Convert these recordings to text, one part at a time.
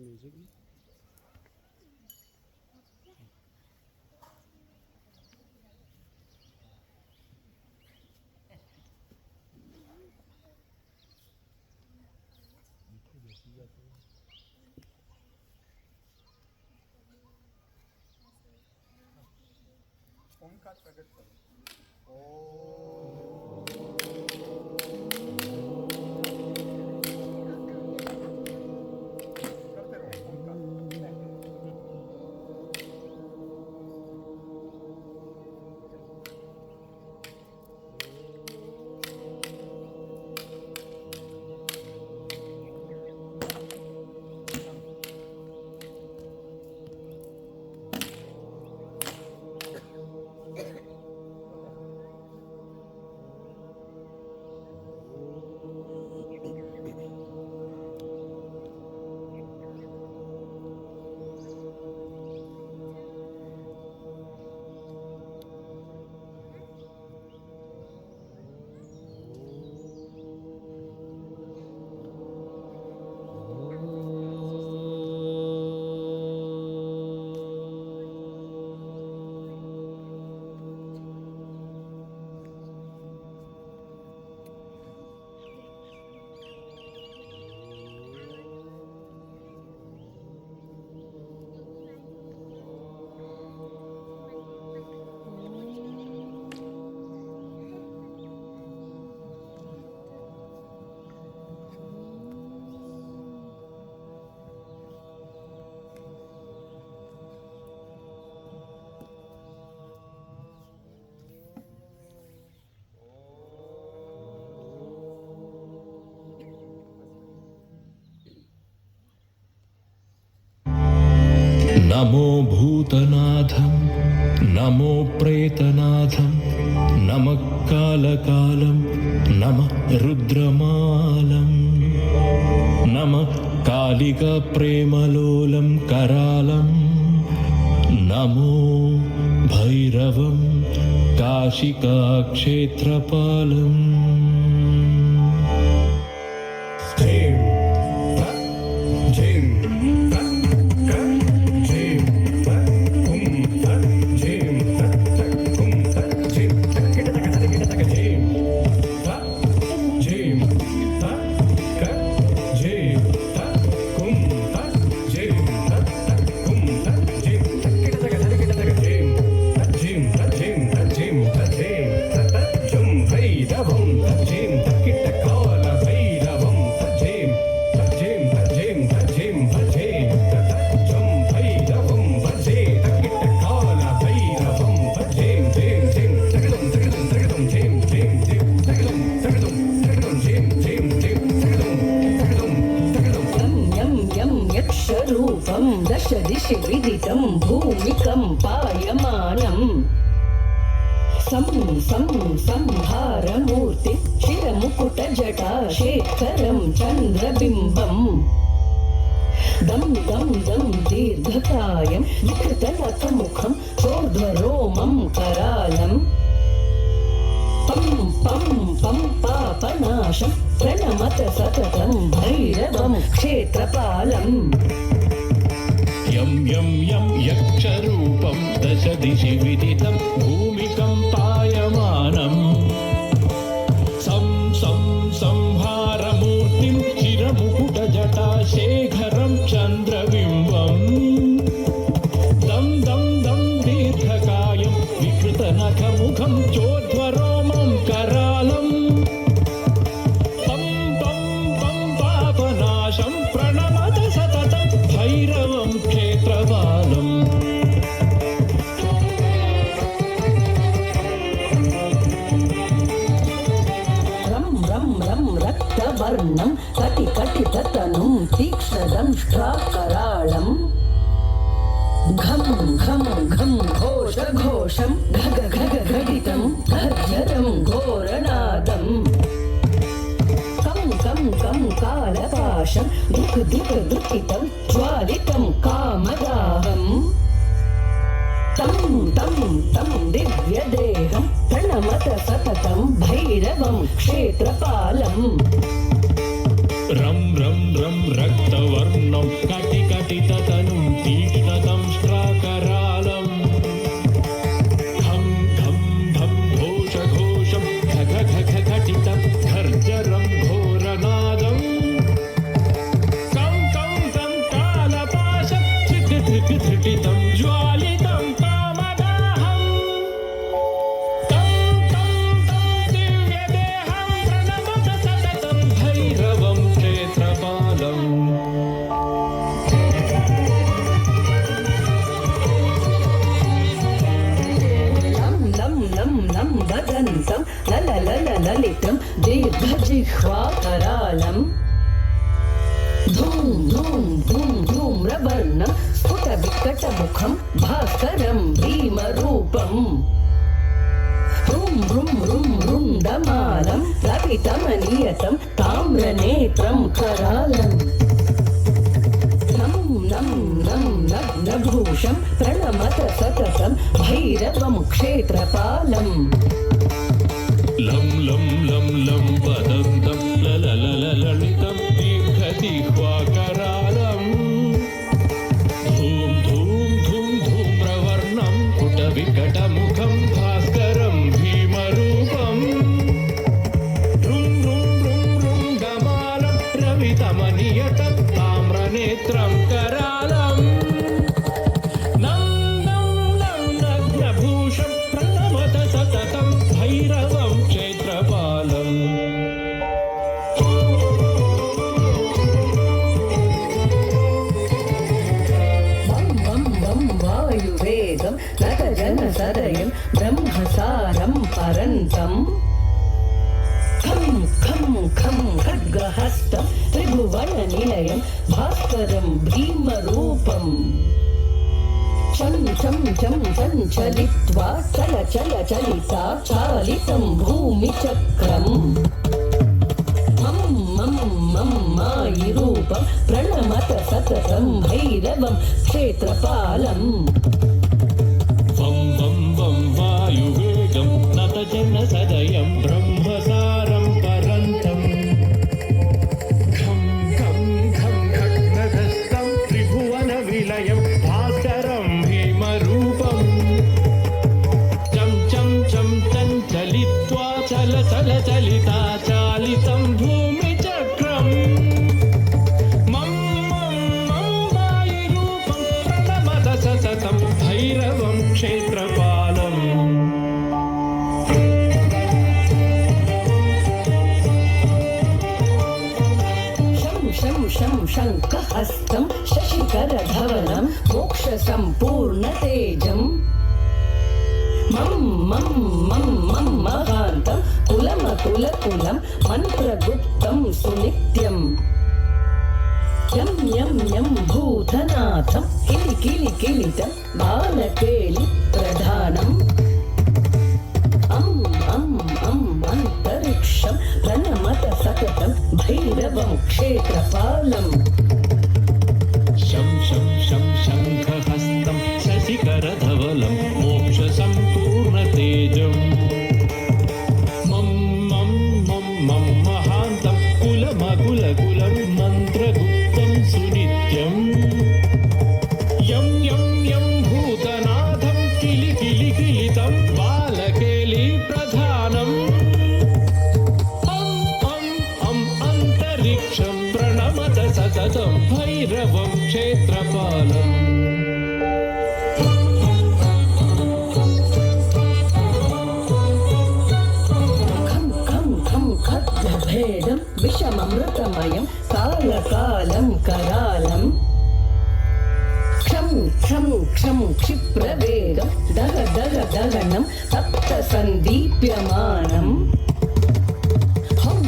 music. ओंकार प्रकट करो। करते रहो ओंकार। नमो भूतनाथं नमो प्रेतनाथं नमः कालकालं नमः रुद्रमालं नमः कालिकाप्रेमलोलं करालं नमो भैरवं काशिकाक्षेत्रपालम् दश दिशि विदितं भूमिकम्पायमानम् संहारमूर्ति शिरमुकुटजटा शेखरं चन्द्रबिम्बम् दं दं दं दीर्घकायं विकृतनखमुखं चोर्ध्वरोमं करालम् पं पं पं पापनाशं प्रणमत सततं भैरवं क्षेत्रपालम् यं यं यं यक्षरूपं दश दिशि विदितं भूमिकम्पायमानम् संहारमूर्तिं शिरमुकुटजटा शेखरं चन्द्रबिम्बम् दं दं दं दीर्घकायं विकृतनखमुखं चोर्ध्वरोमं करालम् पं पं पं पापनाशं प्रणमत सततं भैरवं क्षेत्रपालम् रक्तवर्णं कटिकटिततनुं तीक्ष्णदंष्ट्राकराळम् घं घं घं घोषघोषं घग घग घटितं गर्जरं घोरनादम् कं कं कं कालपाशं दुःख दुःख दुःखितं ज्वालितं कामदाहम् तं तं तं दिव्यदेहं प्रणमत सततं भैरवं क्षेत्रपालम् रं रं रं रक्तवर्णं कटिकट ददन्तं ललितं दीर्घजिह्वाकरालं धूम धूम धूम धूम्रवर्णं स्फुटविकटमुखं भास्करं भीमरूपम् रुं रुन्दमालं ललितमनियतं ताम्रनेत्रं करालम् नं नग्नभूषं प्रणमत सततं भैरवं क्षेत्रपालम् लं लं लं लं वदन्तं ललितं दीर्घजिह्वाकरालम् धूम धूम धूम धूम्रवर्णं पुटविकटमुखं भास्करं भीमरूपम् रुं रुन्दमालं रवितमनियतं ताम्रनेत्रं करालम् नग्नभूषं प्रणमत सततं भैरवं क्षेत्रपालम् वं वायुवेगं नटजनसदयं ब्रह्मसारं परन्तम् खं खड्गहस्तं त्रिभुवननिलयं भास्करं भीमरूपम् चं सञ्चलित्वा चलिता चालितं भूमिचक्रम् मम मायिरूपं प्रणमत सततं भैरवं क्षेत्रपालम् वं वं वं वायुवेगं नतजनसदयं ब्रह्मसारं परन्तम् खं खड्गहस्तं त्रिभुवनविलयं भास्करं भीमरूपम् चं चलित्वा चलिता चालितं भूमिचक्रम् मम मायिरूपं प्रणमत सततं भैरवं क्षेत्रपालम् शं शङ्खहस्तं शशिकरधवलं मोक्षसम्पूर्णतेजम् मं महान्तं कुलमकुलकुलं मन्त्रगुप्तं सुनित्यम् यं भूतनाथं किलितं बालकेलि प्रधानम् अन्तरिक्षं प्रणमत सततं भैरवं क्षेत्रपालम् शं शङ्खहस्तं शशिकरधवलं मोक्षसम्पूर्णतेजम् मं महान्तं कुलमकुलकुलं मन्त्रगुप्तं सुनित्यम् यं भूतनाथं किलितं बालकेलि प्रधानम् अन्तरिक्षं प्रणमत सततं भैरवं क्षेत्रपालम् खड्गभेदं विषममृतमयं कालकालं करालम् क्षं क्षिप्रवेगं दगनं तप्तसन्दीप्यमानम् हं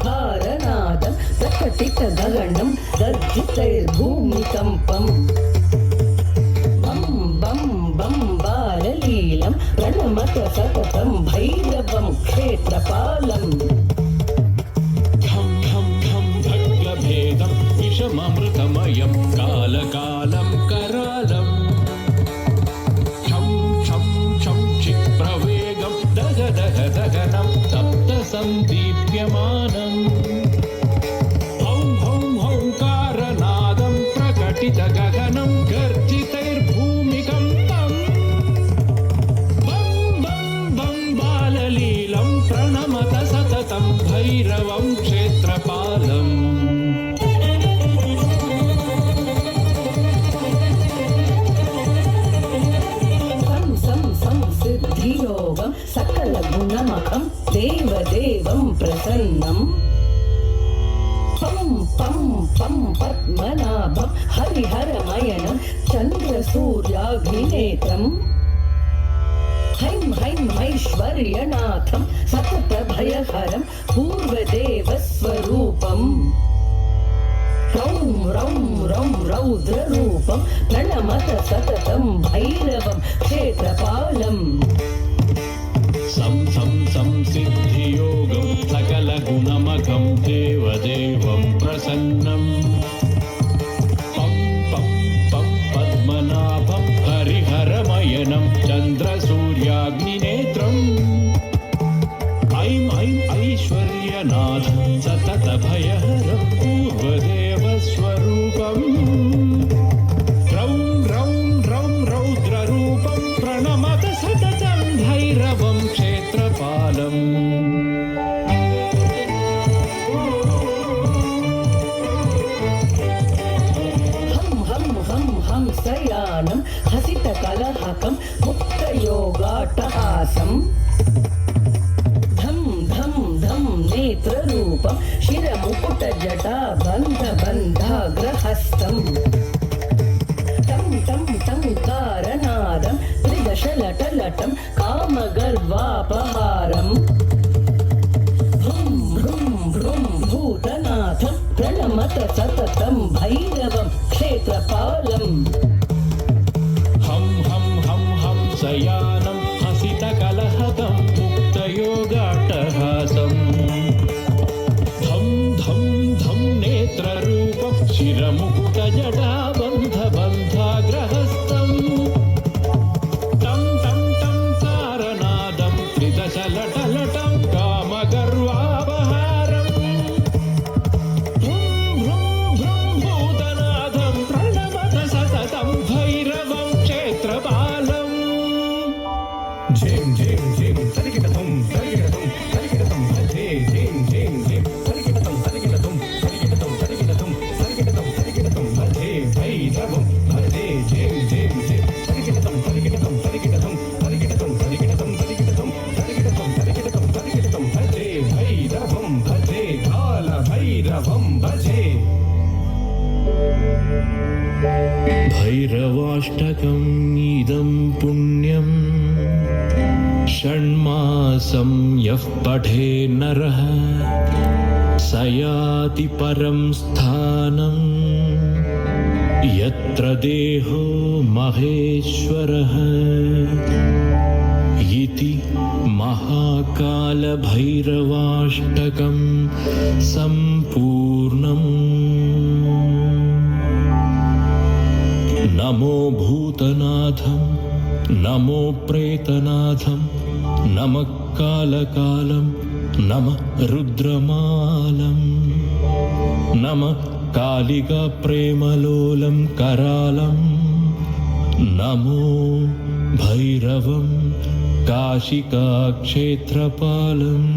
भारनादं प्रकटितगगनं गर्जितैर्भूमिकम्पम् बं बाललीलं प्रणमत सततं भैरवं क्षेत्रपालम् घं भग्लभेदं विषममृतमयं कालकालं करालम् क्षं क्षिप्रवेगं दगनं तप्तसन्दीप्यमानम् हौङ्कारनादं प्रकटितगगनं गर्जितैर्भूमिकम्पम् बं बाललीलं प्रणमत सततं भैरवं क्षेत्रपालम् संसिद्धियोगं सकलगुणमखं देवदेवं प्रसन्नम् पं पद्मनाभं हरिहरमयनं चन्द्रसूर्याग्निनेत्रम् हैं हैं ऐश्वर्यनाथं सततभयहरं पूर्वदेवस्वरूपम् रौं रौं रौं रौद्ररूपं प्रणमत सततं भैरवं क्षेत्रपालम् संसिद्धियोगं सकलगुणमकं देवदेवं प्रसन्नं पं पं पं पद्मनाभं हरिहरमयनं चन्द्रसूर्याग्निनेत्रम् ऐं ऐं ऐश्वर्यनाथं सततभयहरं पूर्वदेवस्वरूपम् रौं रौं रौं रौद्ररूपं प्रणमत सततं भैरवं क्षेत्रपालम् हंसयानं हसितकलहकं मुक्तयोगाट्टहासम् धं धं धं नेत्ररूपं शिरमुकुटजटा बन्धबन्धाग्रहस्तम् तं तं तं कारनादं त्रिदशलटलटं कामगर्वापहारम् भ्रुं भ्रुं भ्रुं भूतनाथं प्रणमत सततं भैरवं क्षेत्रपालम् हं हं हं हंसयानं हसितकलहकं मुक्तयोगाट्टहासम् धं धं धं नेत्ररूपं शिरमुकुटजटा बन्धबन्धाग्रहस्तम् तं तं तं कारनादं त्रिदशलटलटं कामगर्वापहारम् भ्रुं भ्रुं भ्रुं भूतनाथं प्रणमत सततं भैरवं क्षेत्रपालम् झिं झिं झिं तरिकिटधुं तरिकिटधुं तरिकिटधुं भजे झिं झिं झिं तरिकिटधुं तरिकिटधुं तरिकिटधुं तरिकिटधुं तरिकिटधुं तरिकिटधुं भजे भैरवं भजे झिं झिं झिं तरिकिटधुं तरिकिटधुं तरिकिटधुं तरिकिटधुं तरिकिटधुं तरिकिटधुं तरिकिटधुं तरिकिटधुं तरिकिटधुं भजे भैरवं भजे कालभैरवं भजे भैरवाष्टकम् इदं पुण्यम् षण्मासं यः पठे नरः स याति परं स्थानं यत्र देहो महेश्वरः इति महाकालभैरवाष्टकं सम्पूर्णम् नमो भूतनाथं नमो प्रेतनाथं नमः कालकालं नमः रुद्रमालं नमः कालिकाप्रेमलोलं करालं नमो भैरवं काशिकाक्षेत्रपालम्